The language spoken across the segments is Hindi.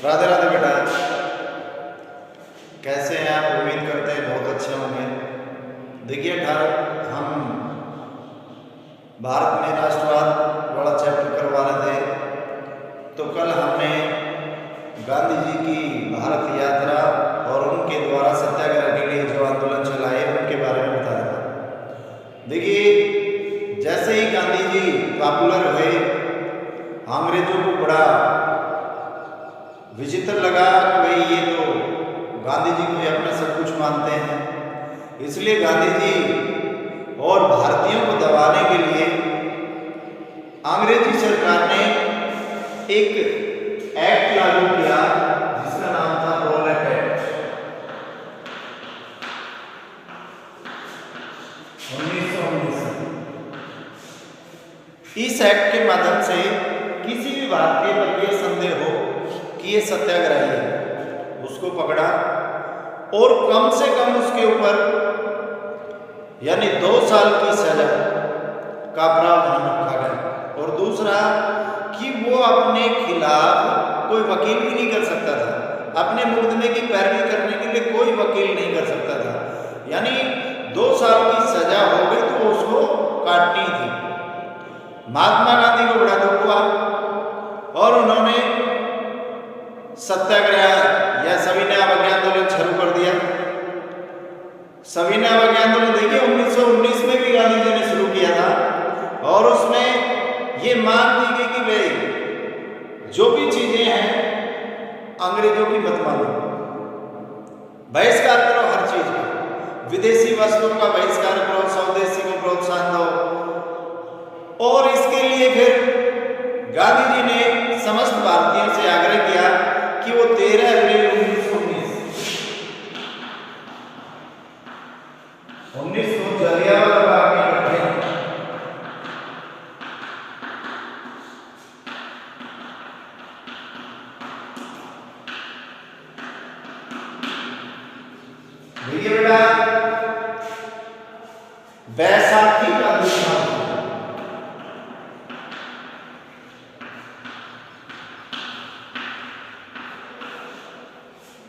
राधे राधे बेटा, कैसे हैं आप? उम्मीद करते हैं बहुत अच्छे होंगे। देखिए हम भारत में राष्ट्रवाद वाला चैप्टर करवा रहे थे, तो कल हमने गांधी जी की भारत यात्रा और उनके द्वारा सत्याग्रह के लिए जो आंदोलन चलाए उनके बारे में बताया। देखिए जैसे ही गांधी जी पॉपुलर हुए, अंग्रेजों को बड़ा विचित्र लगा कि भाई ये तो गांधी जी को अपना सब कुछ मानते हैं। इसलिए गांधी जी और भारतीयों को दबाने के लिए अंग्रेजी सरकार ने एक एक्ट लागू किया जिसका नाम था रॉलेट एक्ट 1919। इस एक्ट के माध्यम से किसी भी भारतीय पर यह संदेह हो कि ये सत्याग्रही है, उसको पकड़ा और कम से कम उसके ऊपर यानी 2 साल की सजा का प्रावधान रखा गया। और दूसरा कि वो अपने खिलाफ कोई वकील भी नहीं कर सकता था, अपने मुकदमे की पैरवी करने के लिए कोई वकील नहीं कर सकता था। यानी 2 साल की सजा हो गई तो उसको काटनी थी। महात्मा गांधी को बड़ा दुख हुआ और उन्होंने सत्याग्रह या सविनय अवज्ञा आंदोलन शुरू कर दिया। सविनय अवज्ञा आंदोलन देखिए 1919 में भी गांधी जी ने शुरू किया था और उसमें ये मांग की गई कि भाई जो भी चीजें हैं अंग्रेजों की मत मानो, बहिष्कार करो हर चीज का, विदेशी वस्तुओं का बहिष्कार करो, स्वदेशी को प्रोत्साहन दो। और इसके लिए फिर गांधी जी ने समस्त भारतीयों से आग्रह किया कि वो 13 अप्रैल 1919 जलियांवाला बाग में इकट्ठे देखिए बेटा, बैसाखी का दिन था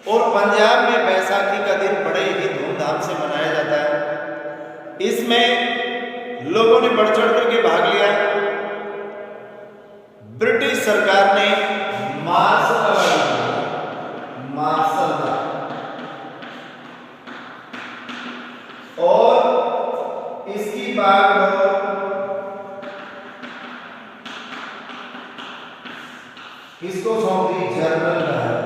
और पंजाब में बैसाखी का दिन बड़े ही धूमधाम से मनाया जाता है। इसमें लोगों ने बढ़ चढ़ करके भाग लिया। ब्रिटिश सरकार ने मार्शल और इसकी बागडोर किसको सौंप दी? General Dyer.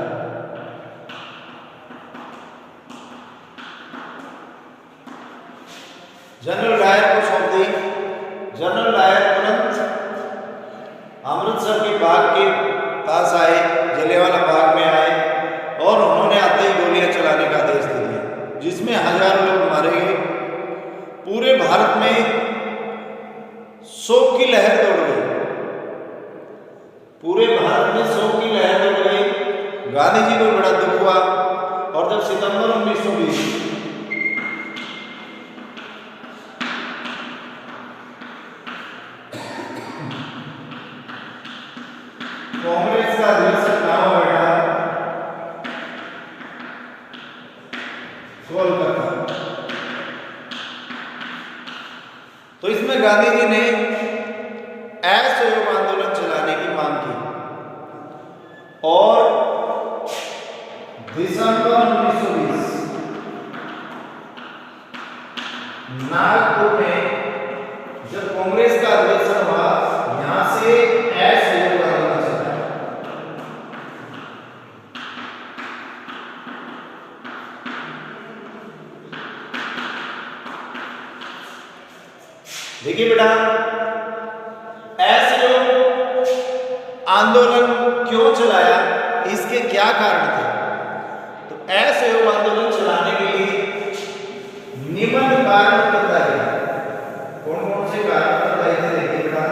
जनरल डायर को सौंप दी। जनरल डायर तुरंत अमृतसर के बाग के पास आए, जलियांवाला बाग में आए और उन्होंने आते ही गोलियां चलाने का आदेश दे दिया, जिसमें हजारों लोग मारे गए। पूरे भारत में शोक की लहर दौड़ गई। पूरे भारत में शोक की लहर दौड़ गई। गांधी जी को बड़ा दुख हुआ और जब सितंबर 1920 कांग्रेस का अधिवेशन कहाँ हुआ बेटा? कोलकाता। तो इसमें गांधी जी ने असहयोग आंदोलन चलाने की मांग की और दिसंबर 1920 नागपुर में जब कांग्रेस का अधिवेशन हुआ, यहां से असहयोग आंदोलन चला। देखिए बेटा, असहयोग आंदोलन क्यों चलाया, इसके क्या कारण थे? तो असहयोग आंदोलन चलाने के लिए निम्न कारण बताए। कौन कौन से कारण बताए थे? देखिए बेटा,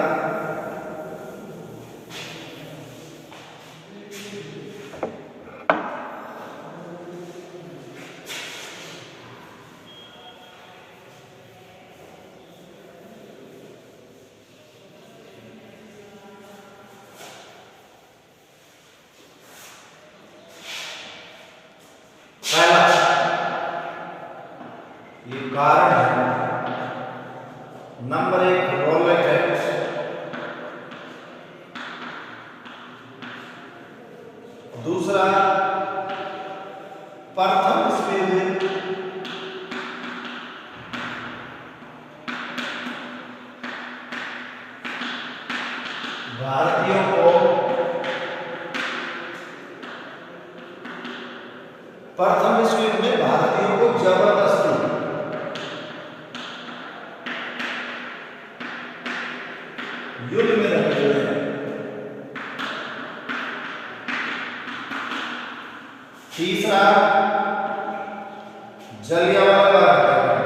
भारतीयों को प्रथम विश्व युद्ध में भारतीयों को जबरदस्ती युद्ध में रखे हुए हैं। तीसरा, जलियांवाला बाग हत्याकांड।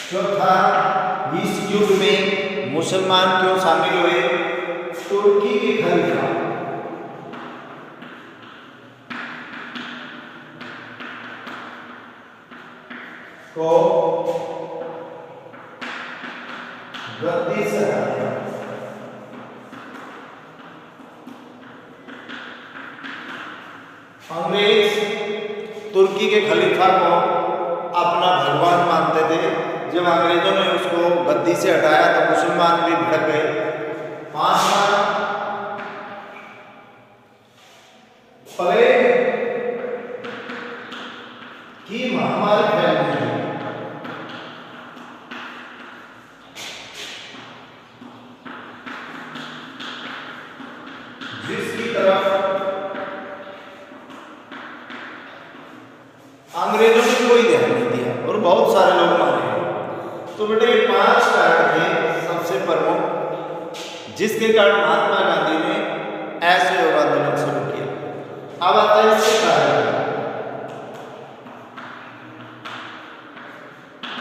चौथा, इस युद्ध में मुसलमान क्यों शामिल हुए? तुर्की के खलीफा को गद्दी से हटाया। अंग्रेज तुर्की के खलीफा को अपना भगवान मानते थे। जब अंग्रेजों ने उसको गद्दी से हटाया तो मुसलमान भी भड़क गए। पांचवा, प्लेग की महामारी फैल गई। जिसकी तरफ अंग्रेजों ने कोई ध्यान नहीं दिया और बहुत सारे लोग मारे। तो बेटे ये 5 कारण थे सबसे प्रमुख, जिसके कारण महात्मा गांधी ने असहयोग आंदोलन शुरू किया। अब आता है इससे कारण,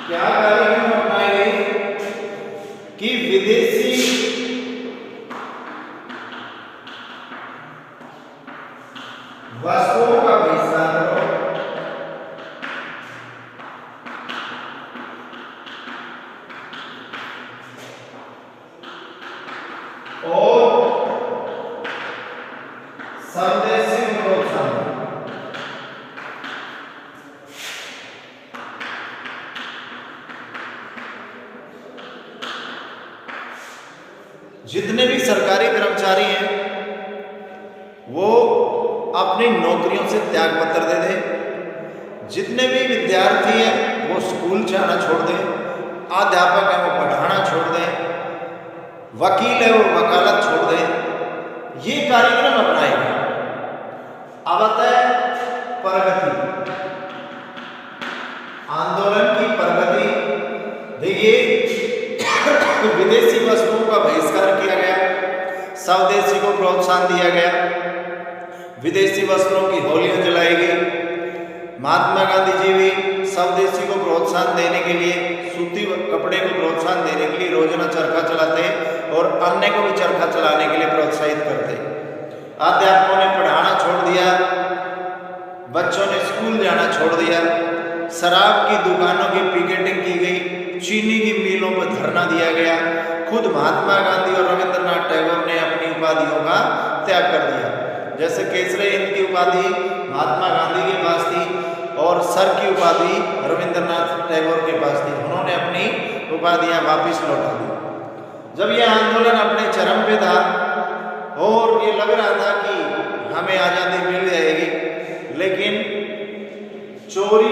क्या कार्यक्रम अपनाए गए कि विदेशी वस्तुओं का बहिष्कार करो और स्वदेशी को प्रोत्साहन। जितने भी सरकारी कर्मचारी हैं वो अपनी नौकरियों से त्याग पत्र दे दें। जितने भी विद्यार्थी हैं वो स्कूल जाना छोड़ दें। अध्यापक हैं वो पढ़ाना छोड़ दें। वकील है वो वकालत छोड़ दें। ये कार्यक्रम अपनाएंगे। अब आता है प्रगति, आंदोलन की प्रगति। देखिए, विदेशी वस्तुओं का बहिष्कार किया गया, स्वदेशी को प्रोत्साहन दिया गया, विदेशी वस्त्रों की होलियां जलाई गई। महात्मा गांधी जी भी स्वदेशी को प्रोत्साहन देने के लिए, सूती कपड़े को प्रोत्साहन देने के लिए रोजाना चरखा चलाते और अन्य को भी चरखा चलाने के लिए प्रोत्साहित करते। अध्यापकों ने पढ़ाना छोड़ दिया, बच्चों ने स्कूल जाना छोड़ दिया। शराब की दुकानों की पिकेटिंग की गई, चीनी की मिलों पर धरना दिया गया। खुद महात्मा गांधी और रविंद्रनाथ टैगोर ने अपनी उपाधियों का त्याग कर दिया। जैसे केसरे हिंद की उपाधि महात्मा गांधी के पास थी और सर की उपाधि रविंद्रनाथ टैगोर के पास थी। उन्होंने अपनी उपाधियां वापस लौटा दी। जब यह आंदोलन अपने चरम पे था और ये लग रहा था कि हमें आज़ादी मिल जाएगी, लेकिन चोरी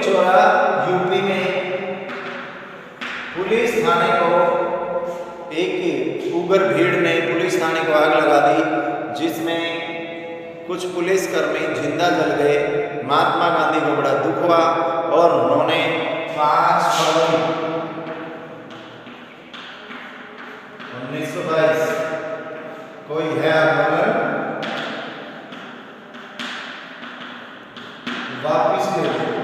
चोरा यूपी में पुलिस थाने को, एक उग्र भीड़ ने पुलिस थाने को आग लगा दी, जिसमें कुछ पुलिसकर्मी जिंदा जल गए। महात्मा गांधी को बड़ा दुख हुआ और उन्होंने 5 फरवरी 1922 कोई है आंदोलन वापिस ले लिया।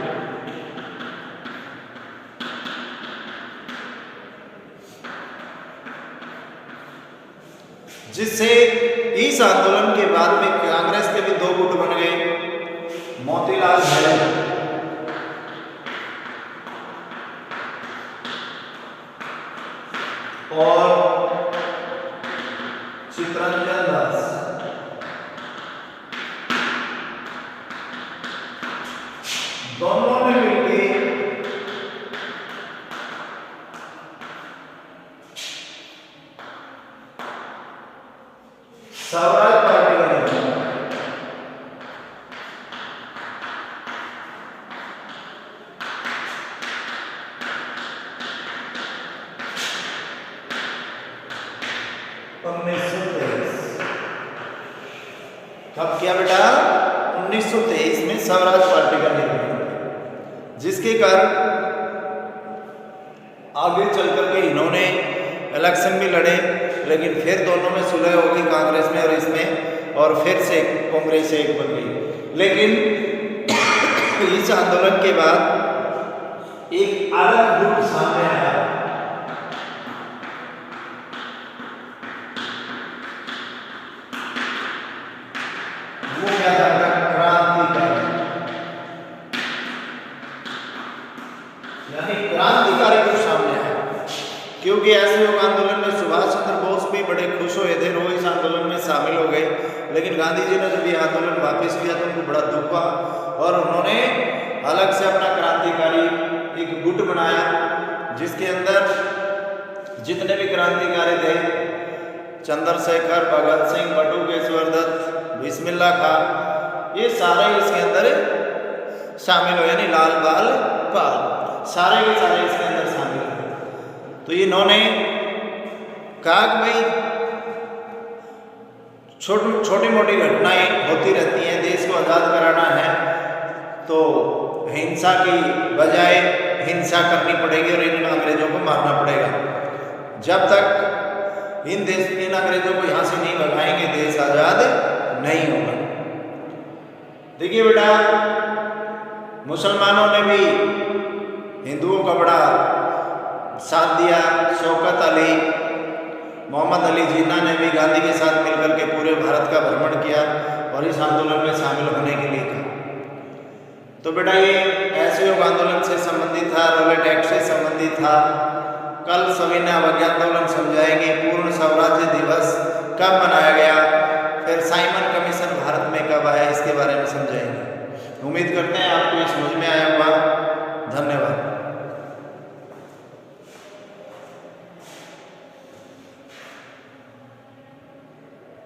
जिससे इस आंदोलन के बाद में कांग्रेस के भी 2 गुट बन गए। मोतीलाल नेहरू और चित्तरंजन दास। दोनों ने मिलकर स्वराज पार्टी का निर्माण। 1923 कब किया बेटा? 1923 में स्वराज पार्टी का निर्माण, जिसके कारण आगे चल करके इन्होंने इलेक्शन भी लड़े, लेकिन फिर दोनों में सुलह हो गई, कांग्रेस में और इसमें, और फिर से कांग्रेस एक बन गई। लेकिन इस आंदोलन के बाद एक अलग रूप सामने आया। वो क्या था? क्रांतिकारी, यानी क्रांतिकारी रूप सामने आया। क्योंकि असहयोग आंदोलन में सुभाष चंद्र बोस भी बड़े खुश हुए थे, वो इस आंदोलन में शामिल हो गए, लेकिन गांधी जी ने जब ये आंदोलन वापस किया तो उनको बड़ा दुख हुआ और उन्होंने अलग से अपना क्रांतिकारी एक गुट बनाया, जिसके अंदर जितने भी क्रांतिकारी थे, चंद्रशेखर, भगत सिंह, बटुकेश्वर दत्त, बिस्मिल्लाह खां, ये सारे इसके अंदर शामिल हुए, यानी लाल बाल पाल, सारे के सारे इसके अंदर शामिल हुए। तो इन्होंने कहा कि भाई छोटी मोटी घटनाएं होती रहती हैं, देश को आज़ाद कराना है तो हिंसा की बजाय हिंसा करनी पड़ेगी और इन अंग्रेजों को मारना पड़ेगा। जब तक इन अंग्रेजों को यहाँ से नहीं भगाएंगे, देश आज़ाद नहीं होगा। देखिए बेटा, मुसलमानों ने भी हिंदुओं का बड़ा साथ दिया। शौकत अली, मोहम्मद अली जिन्ना ने भी गांधी के साथ मिलकर के पूरे भारत का भ्रमण किया और इस आंदोलन में शामिल होने के लिए कहा। तो बेटा ये असहयोग आंदोलन से संबंधित था, रॉलेट एक्ट से संबंधित था। कल सविनय अवज्ञा आंदोलन समझाएंगे, पूर्ण स्वराज्य दिवस कब मनाया गया, फिर साइमन कमीशन भारत में कब आया, इसके बारे में समझाएंगे। उम्मीद करते हैं आपको ये समझ में आया होगा। धन्यवाद।